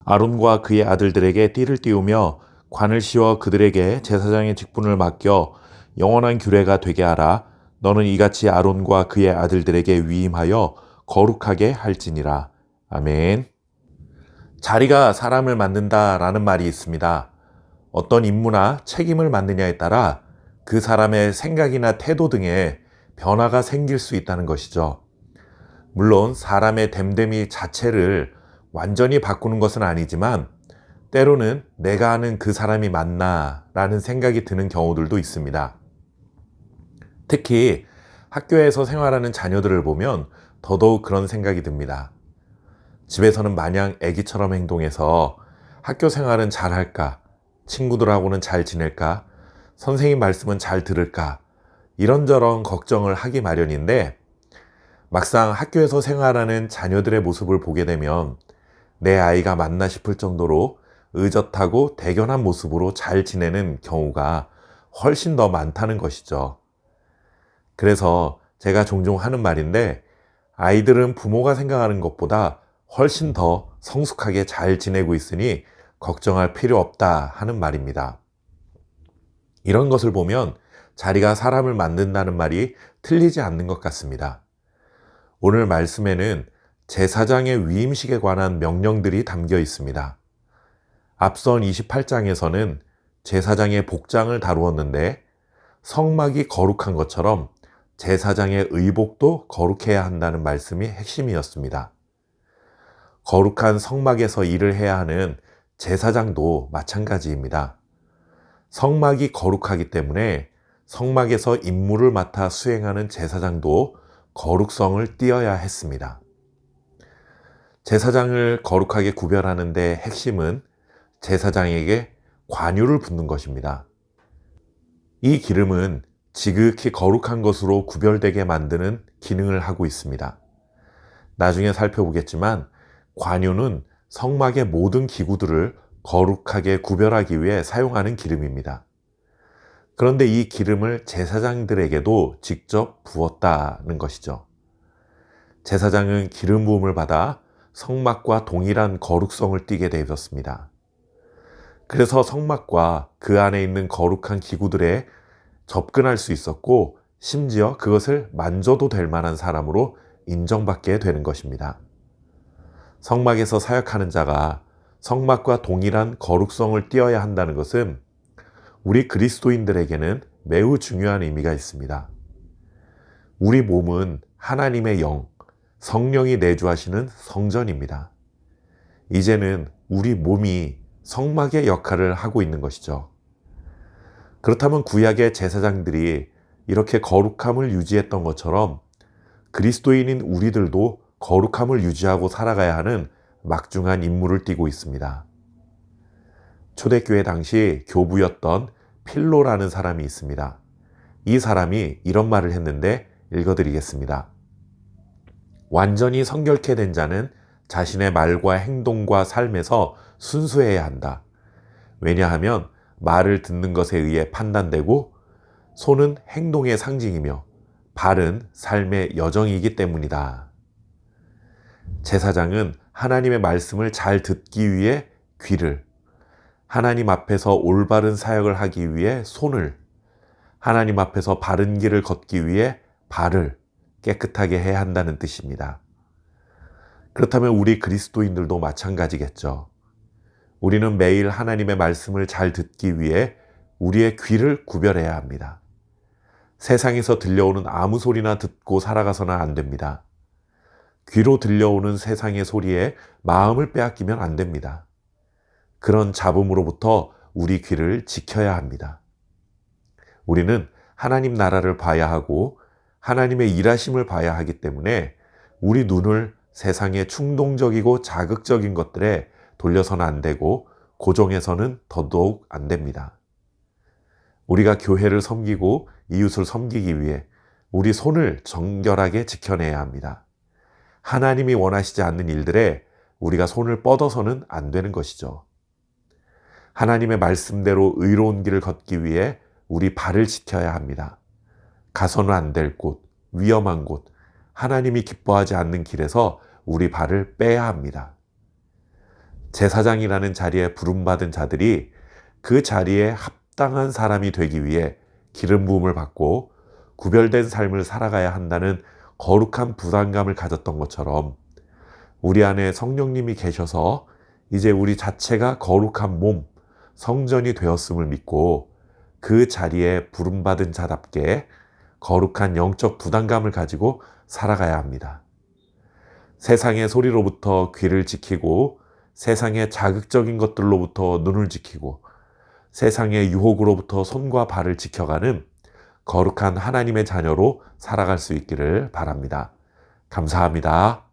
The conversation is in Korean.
아론과 그의 아들들에게 띠를 띄우며 관을 씌워 그들에게 제사장의 직분을 맡겨 영원한 규례가 되게 하라. 너는 이같이 아론과 그의 아들들에게 위임하여 거룩하게 할지니라. 아멘. 자리가 사람을 만든다라는 말이 있습니다. 어떤 임무나 책임을 맡느냐에 따라 그 사람의 생각이나 태도 등에 변화가 생길 수 있다는 것이죠. 물론 사람의 됨됨이 자체를 완전히 바꾸는 것은 아니지만 때로는 내가 아는 그 사람이 맞나 라는 생각이 드는 경우들도 있습니다. 특히 학교에서 생활하는 자녀들을 보면 더더욱 그런 생각이 듭니다. 집에서는 마냥 애기처럼 행동해서 학교 생활은 잘 할까? 친구들하고는 잘 지낼까? 선생님 말씀은 잘 들을까? 이런저런 걱정을 하기 마련인데 막상 학교에서 생활하는 자녀들의 모습을 보게 되면 내 아이가 맞나 싶을 정도로 의젓하고 대견한 모습으로 잘 지내는 경우가 훨씬 더 많다는 것이죠. 그래서 제가 종종 하는 말인데 아이들은 부모가 생각하는 것보다 훨씬 더 성숙하게 잘 지내고 있으니 걱정할 필요 없다 하는 말입니다. 이런 것을 보면 자리가 사람을 만든다는 말이 틀리지 않는 것 같습니다. 오늘 말씀에는 제사장의 위임식에 관한 명령들이 담겨 있습니다. 앞선 28장에서는 제사장의 복장을 다루었는데 성막이 거룩한 것처럼 제사장의 의복도 거룩해야 한다는 말씀이 핵심이었습니다. 거룩한 성막에서 일을 해야 하는 제사장도 마찬가지입니다. 성막이 거룩하기 때문에 성막에서 임무를 맡아 수행하는 제사장도 거룩성을 띠어야 했습니다. 제사장을 거룩하게 구별하는 데 핵심은 제사장에게 관유를 붓는 것입니다. 이 기름은 지극히 거룩한 것으로 구별되게 만드는 기능을 하고 있습니다. 나중에 살펴보겠지만 관유는 성막의 모든 기구들을 거룩하게 구별하기 위해 사용하는 기름입니다. 그런데 이 기름을 제사장들에게도 직접 부었다는 것이죠. 제사장은 기름 부음을 받아 성막과 동일한 거룩성을 띠게 되어 있었습니다. 그래서 성막과 그 안에 있는 거룩한 기구들에 접근할 수 있었고 심지어 그것을 만져도 될 만한 사람으로 인정받게 되는 것입니다. 성막에서 사역하는 자가 성막과 동일한 거룩성을 띠어야 한다는 것은 우리 그리스도인들에게는 매우 중요한 의미가 있습니다. 우리 몸은 하나님의 영, 성령이 내주하시는 성전입니다. 이제는 우리 몸이 성막의 역할을 하고 있는 것이죠. 그렇다면 구약의 제사장들이 이렇게 거룩함을 유지했던 것처럼 그리스도인인 우리들도 거룩함을 유지하고 살아가야 하는 막중한 임무를 띠고 있습니다. 초대교회 당시 교부였던 필로라는 사람이 있습니다. 이 사람이 이런 말을 했는데 읽어드리겠습니다. 완전히 성결케 된 자는 자신의 말과 행동과 삶에서 순수해야 한다. 왜냐하면 말을 듣는 것에 의해 판단되고 손은 행동의 상징이며 발은 삶의 여정이기 때문이다. 제사장은 하나님의 말씀을 잘 듣기 위해 귀를, 하나님 앞에서 올바른 사역을 하기 위해 손을, 하나님 앞에서 바른 길을 걷기 위해 발을 깨끗하게 해야 한다는 뜻입니다. 그렇다면 우리 그리스도인들도 마찬가지겠죠. 우리는 매일 하나님의 말씀을 잘 듣기 위해 우리의 귀를 구별해야 합니다. 세상에서 들려오는 아무 소리나 듣고 살아가서는 안 됩니다. 귀로 들려오는 세상의 소리에 마음을 빼앗기면 안 됩니다. 그런 잡음으로부터 우리 귀를 지켜야 합니다. 우리는 하나님 나라를 봐야 하고 하나님의 일하심을 봐야 하기 때문에 우리 눈을 세상의 충동적이고 자극적인 것들에 돌려서는 안 되고 고정해서는 더더욱 안 됩니다. 우리가 교회를 섬기고 이웃을 섬기기 위해 우리 손을 정결하게 지켜내야 합니다. 하나님이 원하시지 않는 일들에 우리가 손을 뻗어서는 안 되는 것이죠. 하나님의 말씀대로 의로운 길을 걷기 위해 우리 발을 지켜야 합니다. 가서는 안 될 곳, 위험한 곳, 하나님이 기뻐하지 않는 길에서 우리 발을 빼야 합니다. 제사장이라는 자리에 부름받은 자들이 그 자리에 합당한 사람이 되기 위해 기름 부음을 받고 구별된 삶을 살아가야 한다는 거룩한 부담감을 가졌던 것처럼 우리 안에 성령님이 계셔서 이제 우리 자체가 거룩한 몸, 성전이 되었음을 믿고 그 자리에 부름받은 자답게 거룩한 영적 부담감을 가지고 살아가야 합니다. 세상의 소리로부터 귀를 지키고 세상의 자극적인 것들로부터 눈을 지키고 세상의 유혹으로부터 손과 발을 지켜가는 거룩한 하나님의 자녀로 살아갈 수 있기를 바랍니다. 감사합니다.